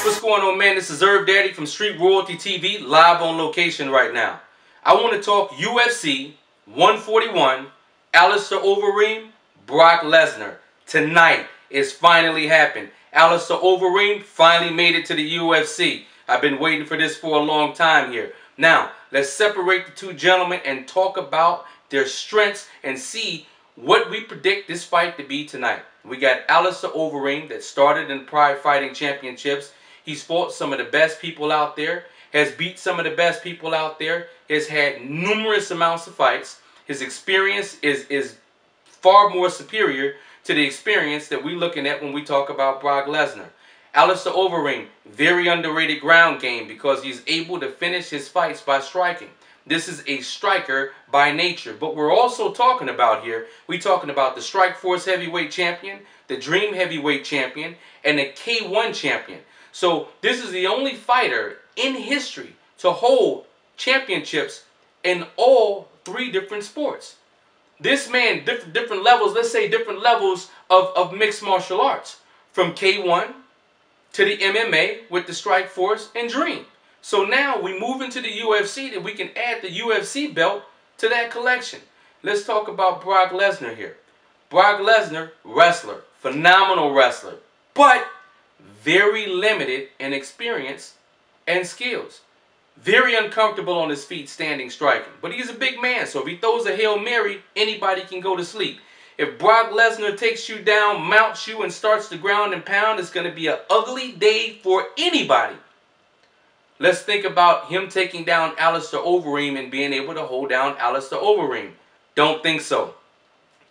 What's going on, man? This is Herb Daddy from Street Royalty TV, live on location right now. I want to talk UFC 141, Alistair Overeem, Brock Lesnar. Tonight, it's finally happened. Alistair Overeem finally made it to the UFC. I've been waiting for this for a long time here. Now, let's separate the two gentlemen and talk about their strengths and see what we predict this fight to be tonight. We got Alistair Overeem that started in Pride Fighting Championships. He's fought some of the best people out there, has beat some of the best people out there, has had numerous amounts of fights. His experience is far more superior to the experience that we're looking at when we talk about Brock Lesnar. Alistair Overeem, very underrated ground game because he's able to finish his fights by striking. This is a striker by nature. But we're also talking about here, we're talking about the Strikeforce heavyweight champion, the Dream heavyweight champion, and the K1 champion. So this is the only fighter in history to hold championships in all three different sports. This man, different levels, let's say different levels of mixed martial arts. From K1 to the MMA with the Strikeforce and Dream. So now we move into the UFC that we can add the UFC belt to that collection. Let's talk about Brock Lesnar here. Brock Lesnar, wrestler, phenomenal wrestler, but very limited in experience and skills. Very uncomfortable on his feet standing striking. But he's a big man, so if he throws a Hail Mary, anybody can go to sleep. If Brock Lesnar takes you down, mounts you, and starts to ground and pound, it's going to be an ugly day for anybody. Let's think about him taking down Alistair Overeem and being able to hold down Alistair Overeem. Don't think so.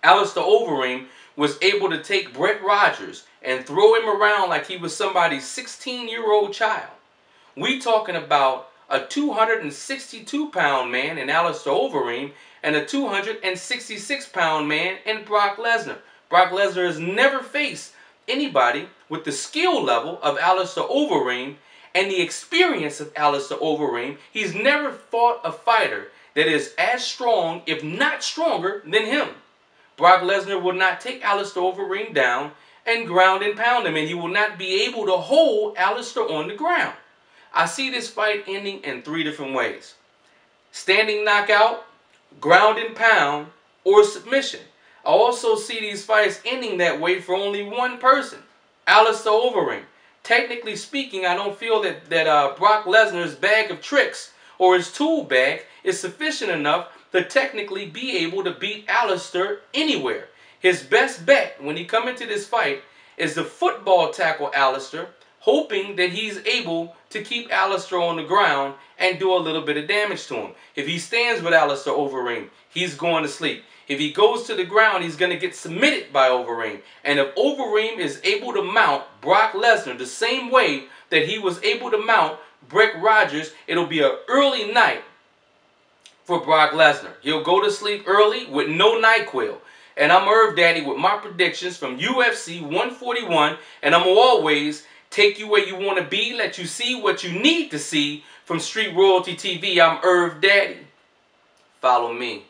Alistair Overeem was able to take Brett Rogers and throw him around like he was somebody's 16-year-old child. We talking about a 262-pound man in Alistair Overeem and a 266-pound man in Brock Lesnar. Brock Lesnar has never faced anybody with the skill level of Alistair Overeem and the experience of Alistair Overeem. He's never fought a fighter that is as strong, if not stronger, than him. Brock Lesnar will not take Alistair Overeem down and ground and pound him, and he will not be able to hold Alistair on the ground. I see this fight ending in three different ways. Standing knockout, ground and pound, or submission. I also see these fights ending that way for only one person, Alistair Overeem. Technically speaking, I don't feel that Brock Lesnar's bag of tricks or his tool bag is sufficient enough to technically be able to beat Alistair anywhere. His best bet when he come into this fight is to football tackle Alistair, hoping that he's able to keep Alistair on the ground and do a little bit of damage to him. If he stands with Alistair Overeem, he's going to sleep. If he goes to the ground, he's going to get submitted by Overeem. And if Overeem is able to mount Brock Lesnar the same way that he was able to mount Brett Rogers, it'll be an early night for Brock Lesnar. He'll go to sleep early with no NyQuil. And I'm Herb Daddy with my predictions from UFC 141. And I'm always take you where you want to be, let you see what you need to see from Street Royalty TV. I'm Herb Daddy. Follow me.